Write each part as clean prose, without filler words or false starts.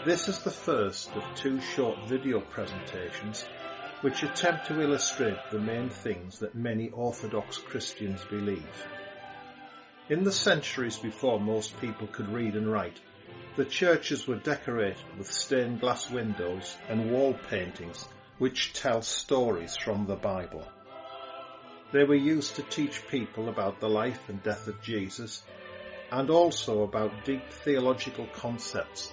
This is the first of two short video presentations which attempt to illustrate the main things that many Orthodox Christians believe. In the centuries before most people could read and write, the churches were decorated with stained glass windows and wall paintings which tell stories from the Bible. They were used to teach people about the life and death of Jesus, and also about deep theological concepts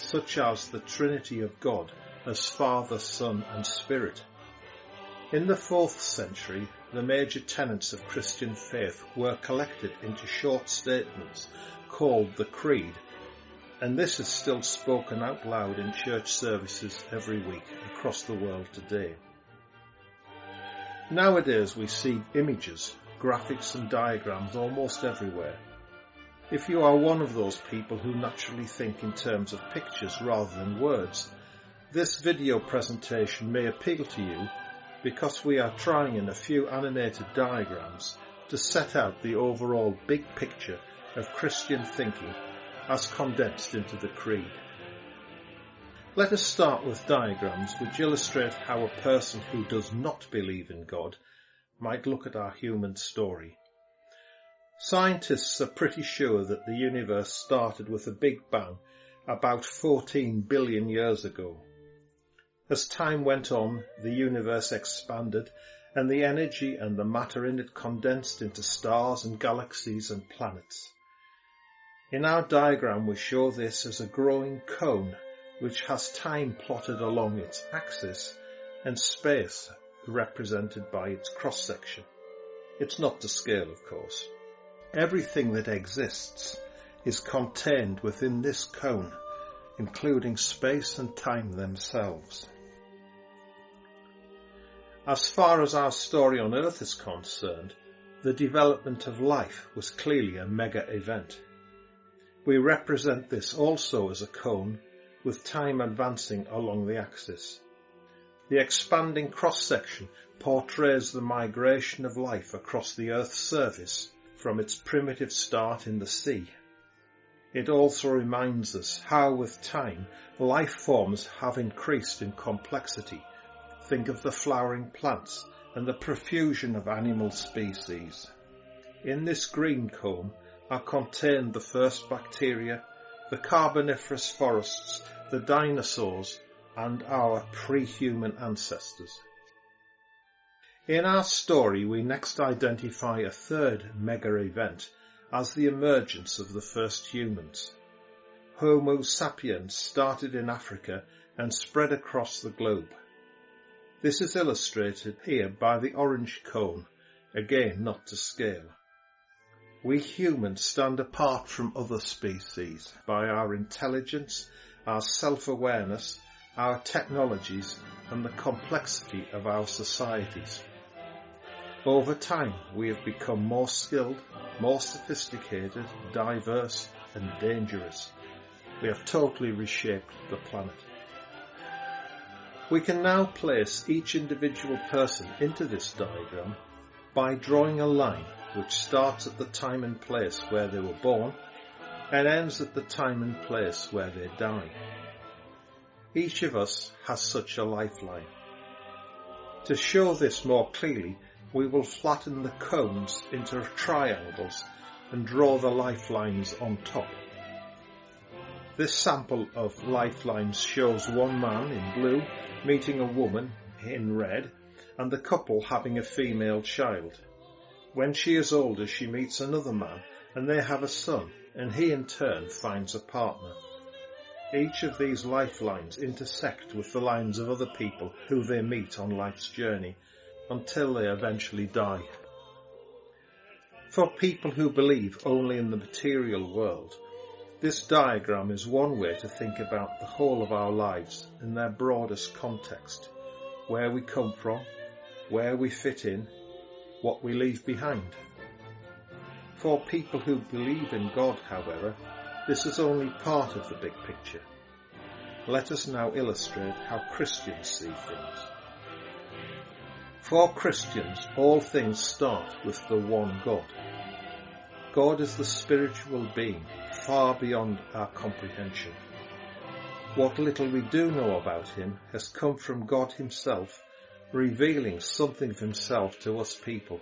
such as the Trinity of God as Father, Son and Spirit. In the 4th century, the major tenets of Christian faith were collected into short statements called the Creed, and this is still spoken out loud in church services every week across the world today. Nowadays we see images, graphics and diagrams almost everywhere. If you are one of those people who naturally think in terms of pictures rather than words, this video presentation may appeal to you because we are trying in a few animated diagrams to set out the overall big picture of Christian thinking as condensed into the Creed. Let us start with diagrams which illustrate how a person who does not believe in God might look at our human story. Scientists are pretty sure that the universe started with a big bang about 14 billion years ago. As time went on, the universe expanded and the energy and the matter in it condensed into stars and galaxies and planets. In our diagram we show this as a growing cone which has time plotted along its axis and space represented by its cross-section. It's not to scale, of course. Everything that exists is contained within this cone, including space and time themselves. As far as our story on Earth is concerned, the development of life was clearly a mega event. We represent this also as a cone with time advancing along the axis. The expanding cross-section portrays the migration of life across the Earth's surface from its primitive start in the sea. It also reminds us how with time life forms have increased in complexity. Think of the flowering plants and the profusion of animal species. In this green cone are contained the first bacteria, the Carboniferous forests, the dinosaurs, and our pre-human ancestors. In our story, we next identify a third mega event as the emergence of the first humans. Homo sapiens started in Africa and spread across the globe. This is illustrated here by the orange cone, again not to scale. We humans stand apart from other species by our intelligence, our self-awareness, our technologies, and the complexity of our societies. Over time, we have become more skilled, more sophisticated, diverse, and dangerous. We have totally reshaped the planet. We can now place each individual person into this diagram by drawing a line which starts at the time and place where they were born and ends at the time and place where they die. Each of us has such a lifeline. To show this more clearly, we will flatten the cones into triangles and draw the lifelines on top. This sample of lifelines shows one man in blue meeting a woman in red and the couple having a female child. When she is older, she meets another man and they have a son, and he in turn finds a partner. Each of these lifelines intersect with the lines of other people who they meet on life's journey until they eventually die. For people who believe only in the material world, this diagram is one way to think about the whole of our lives in their broadest context, where we come from, where we fit in, what we leave behind. For people who believe in God, however, this is only part of the big picture. Let us now illustrate how Christians see things. For Christians, all things start with the one God. God is the spiritual being, far beyond our comprehension. What little we do know about him has come from God himself, revealing something of himself to us people.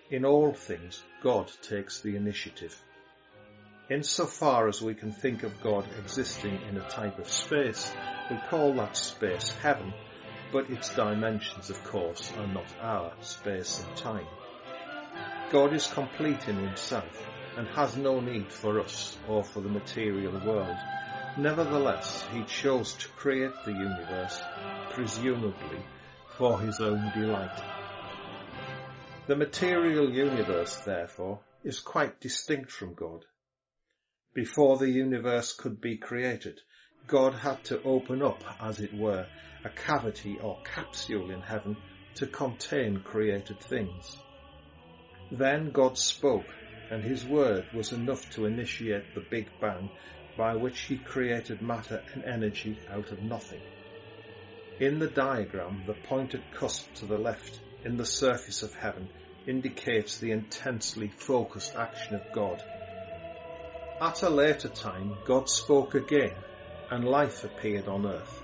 In all things, God takes the initiative. Insofar as we can think of God existing in a type of space, we call that space heaven, but its dimensions, of course, are not our space and time. God is complete in himself and has no need for us or for the material world. Nevertheless, he chose to create the universe, presumably for his own delight. The material universe, therefore, is quite distinct from God. Before the universe could be created, God had to open up, as it were, a cavity or capsule in heaven to contain created things. Then God spoke, and his word was enough to initiate the Big Bang, by which he created matter and energy out of nothing. In the diagram, the pointed cusp to the left in the surface of heaven indicates the intensely focused action of God. At a later time, God spoke again, and life appeared on earth.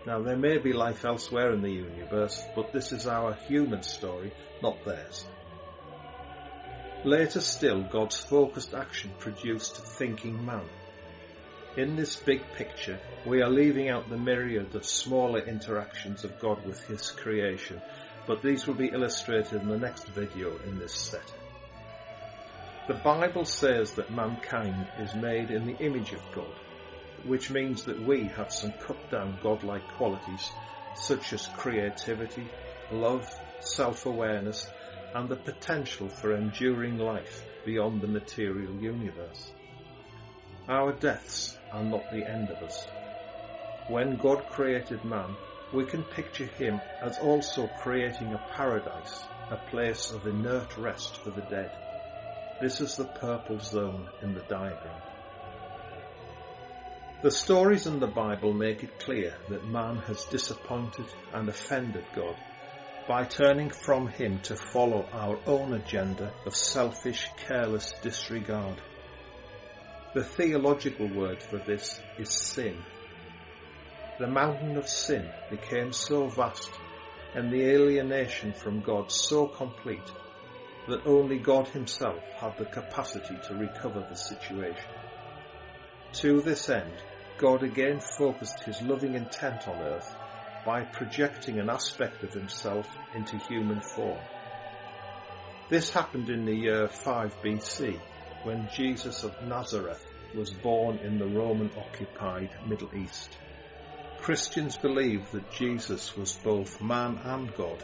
Now, there may be life elsewhere in the universe, but this is our human story, not theirs. Later still, God's focused action produced thinking man. In this big picture, we are leaving out the myriad of smaller interactions of God with his creation, but these will be illustrated in the next video in this set. The Bible says that mankind is made in the image of God, which means that we have some cut-down godlike qualities such as creativity, love, self-awareness, and the potential for enduring life beyond the material universe. Our deaths are not the end of us. When God created man, we can picture him as also creating a paradise, a place of inert rest for the dead. This is the purple zone in the diagram. The stories in the Bible make it clear that man has disappointed and offended God by turning from him to follow our own agenda of selfish, careless disregard. The theological word for this is sin. The mountain of sin became so vast and the alienation from God so complete that only God himself had the capacity to recover the situation. To this end, God again focused his loving intent on earth by projecting an aspect of himself into human form. This happened in the year 5 BC, when Jesus of Nazareth was born in the Roman-occupied Middle East. Christians believe that Jesus was both man and God,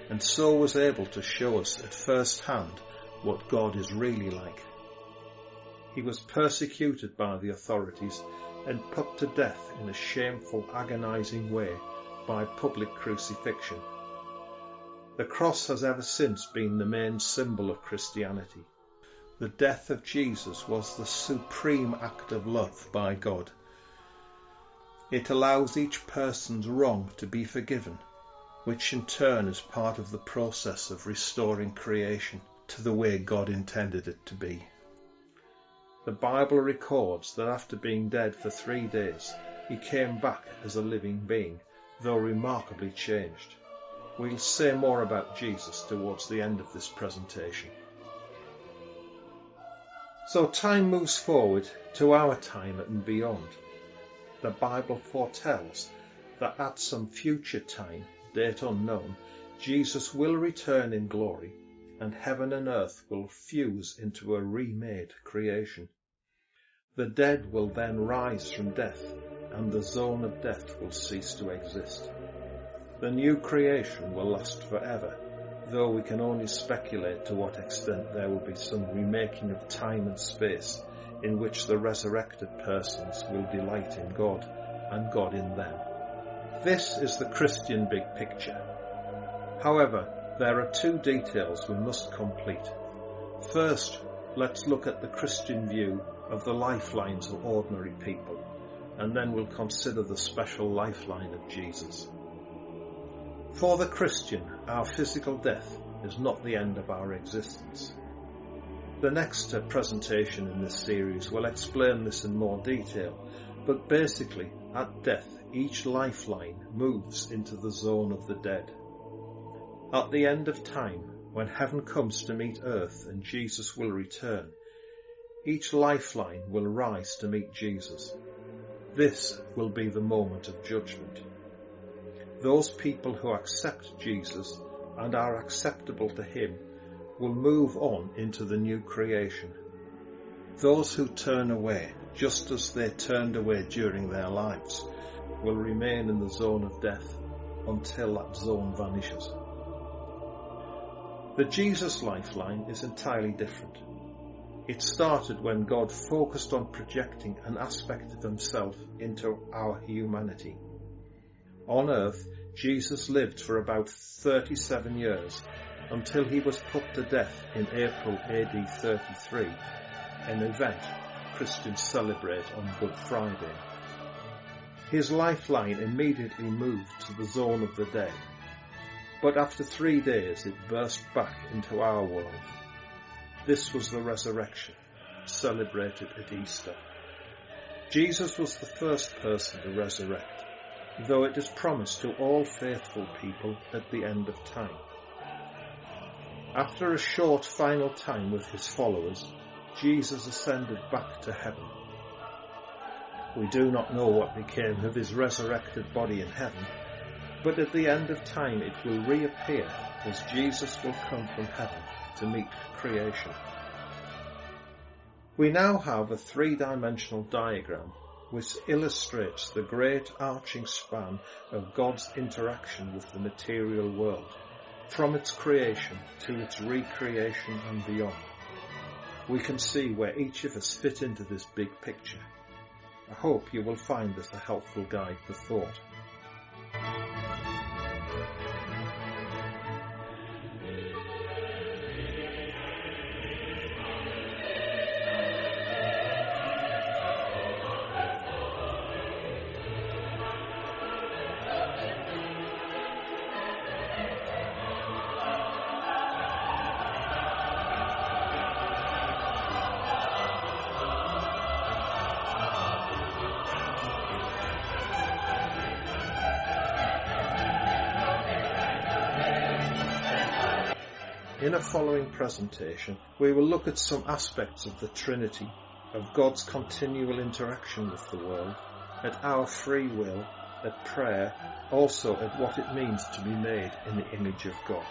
and so was able to show us at first hand what God is really like. He was persecuted by the authorities and put to death in a shameful, agonizing way by public crucifixion. The cross has ever since been the main symbol of Christianity. The death of Jesus was the supreme act of love by God. It allows each person's wrong to be forgiven, which in turn is part of the process of restoring creation to the way God intended it to be. The Bible records that after being dead for 3 days, he came back as a living being, though remarkably changed. We'll say more about Jesus towards the end of this presentation. So time moves forward to our time and beyond. The Bible foretells that at some future time, date unknown, Jesus will return in glory, and heaven and earth will fuse into a remade creation. The dead will then rise from death, and the zone of death will cease to exist. The new creation will last forever, though we can only speculate to what extent there will be some remaking of time and space in which the resurrected persons will delight in God and God in them. This is the Christian big picture. However, there are 2 details we must complete. First, let's look at the Christian view of the lifelines of ordinary people, and then we'll consider the special lifeline of Jesus. For the Christian, our physical death is not the end of our existence. The next presentation in this series will explain this in more detail, But basically, at death, each lifeline moves into the zone of the dead. At the end of time, when heaven comes to meet earth and Jesus will return, each lifeline will rise to meet Jesus. This will be the moment of judgment. Those people who accept Jesus and are acceptable to him will move on into the new creation. Those who turn away, just as they turned away during their lives, will remain in the zone of death until that zone vanishes. The Jesus lifeline is entirely different. It started when God focused on projecting an aspect of himself into our humanity. On earth, Jesus lived for about 37 years until he was put to death in April AD 33, an event Christians celebrate on Good Friday. His lifeline immediately moved to the zone of the dead, but after 3 days it burst back into our world. This was the resurrection, celebrated at Easter. Jesus was the first person to resurrect, though it is promised to all faithful people at the end of time. After a short final time with his followers, Jesus ascended back to heaven. We do not know what became of his resurrected body in heaven, but at the end of time it will reappear as Jesus will come from heaven to meet creation. We now have a 3-dimensional diagram which illustrates the great arching span of God's interaction with the material world, from its creation to its recreation and beyond. We can see where each of us fit into this big picture. I hope you will find this a helpful guide for thought. In a following presentation, we will look at some aspects of the Trinity, of God's continual interaction with the world, at our free will, at prayer, also at what it means to be made in the image of God.